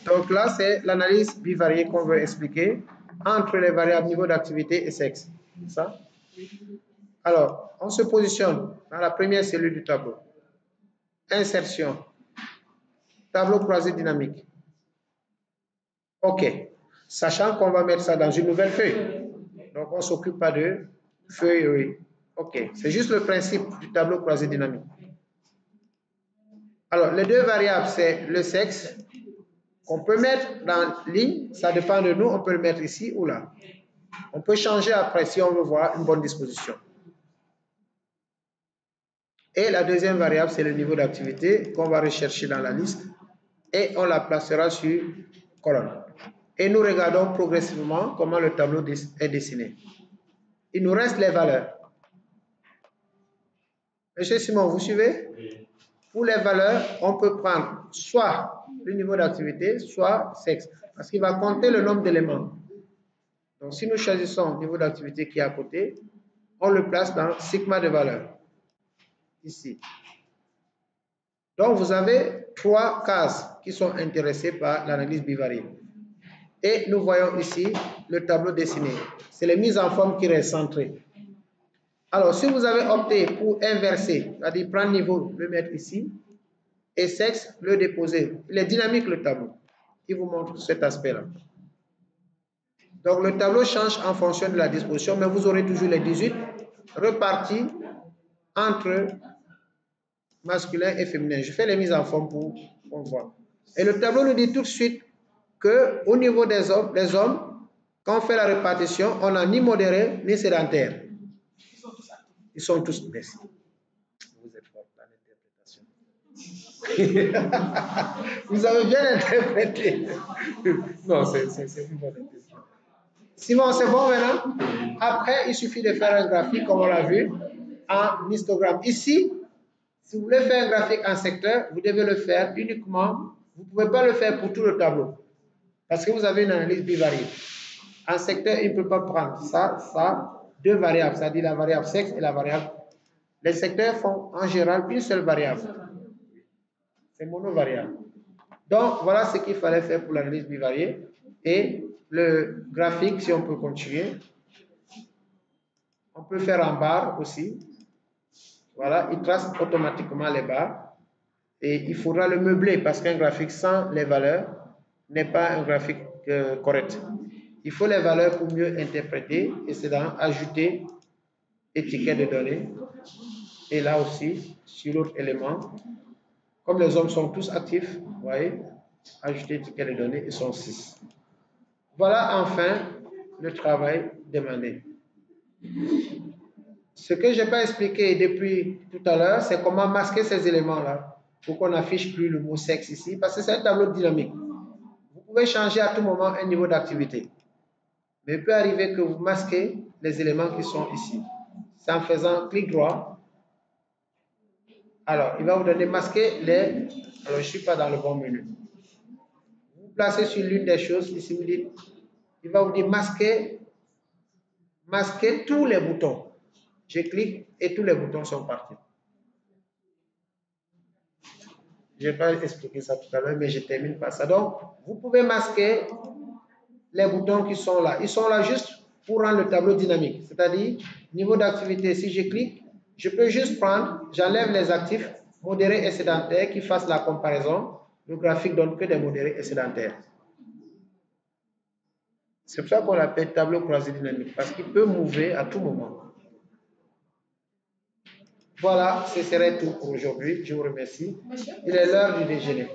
Donc là, c'est l'analyse bivariée qu'on veut expliquer entre les variables niveau d'activité et sexe. Ça? Alors, on se positionne dans la première cellule du tableau. Insertion. Tableau croisé dynamique. OK. Sachant qu'on va mettre ça dans une nouvelle feuille. Donc, on ne s'occupe pas de feuille, oui. OK. C'est juste le principe du tableau croisé dynamique. Alors, les deux variables, c'est le sexe qu'on peut mettre dans ligne. Ça dépend de nous. On peut le mettre ici ou là. On peut changer après si on veut voir une bonne disposition. Et la deuxième variable, c'est le niveau d'activité qu'on va rechercher dans la liste. Et on la placera sur colonne. Et nous regardons progressivement comment le tableau est dessiné. Il nous reste les valeurs. Monsieur Simon, vous suivez? Oui. Pour les valeurs, on peut prendre soit le niveau d'activité, soit sexe. Parce qu'il va compter le nombre d'éléments. Donc, si nous choisissons le niveau d'activité qui est à côté, on le place dans sigma de valeur. Ici. Donc, vous avez 3 cases qui sont intéressées par l'analyse bivariée. Et nous voyons ici le tableau dessiné. C'est les mises en forme qui restent centrées. Alors, si vous avez opté pour inverser, c'est-à-dire prendre niveau, le mettre ici, et sexe, le déposer. Il est dynamique, le tableau. Il vous montre cet aspect-là. Donc, le tableau change en fonction de la disposition, mais vous aurez toujours les 18 repartis entre masculin et féminin. Je fais les mises en forme pour qu'on voit. Et le tableau nous dit tout de suite qu'au niveau des hommes, quand on fait la répartition, on n'a ni modéré ni sédentaire. Ils sont tous merci. Vous êtes fort dans l'interprétation. Vous avez bien interprété. Non, c'est une bonne interprétation. Simon, c'est bon maintenant? Après, il suffit de faire un graphique, comme on l'a vu, en histogramme. Ici, si vous voulez faire un graphique en secteur, vous devez le faire uniquement. Vous ne pouvez pas le faire pour tout le tableau. Parce que vous avez une analyse bivariée. En secteur, il ne peut pas prendre ça, deux variables, c'est-à-dire la variable sexe et la variable. Les secteurs font en général une seule variable. C'est monovariable. Donc, voilà ce qu'il fallait faire pour l'analyse bivariée. Et le graphique, si on peut continuer, on peut faire en barre aussi. Voilà, il trace automatiquement les barres. Et il faudra le meubler parce qu'un graphique sans les valeurs n'est pas un graphique correct. Il faut les valeurs pour mieux interpréter et c'est dans ajouter étiquette de données. Et là aussi, sur l'autre élément, comme les hommes sont tous actifs, vous voyez, ajouter étiquette de données, ils sont 6. Voilà enfin le travail demandé. Ce que je n'ai pas expliqué depuis tout à l'heure, c'est comment masquer ces éléments-là pour qu'on n'affiche plus le mot sexe ici, parce que c'est un tableau dynamique. Vous pouvez changer à tout moment un niveau d'activité. Mais il peut arriver que vous masquez les éléments qui sont ici. C'est en faisant clic droit. Alors, il va vous donner masquer les... Alors, je ne suis pas dans le bon menu. Vous placez sur l'une des choses, ici vous dites, il va vous dire masquer tous les boutons. Je clique et tous les boutons sont partis. Je n'ai pas expliqué ça tout à l'heure, mais je termine par ça. Donc, vous pouvez masquer les boutons qui sont là. Ils sont là juste pour rendre le tableau dynamique. C'est-à-dire, niveau d'activité, si je clique, je peux juste prendre, j'enlève les actifs, modérés et sédentaires qui fassent la comparaison. Le graphique donne que des modérés et sédentaires. C'est pour ça qu'on l'appelle tableau croisé dynamique, parce qu'il peut mouver à tout moment. Voilà, ce serait tout pour aujourd'hui. Je vous remercie. Il est l'heure du déjeuner.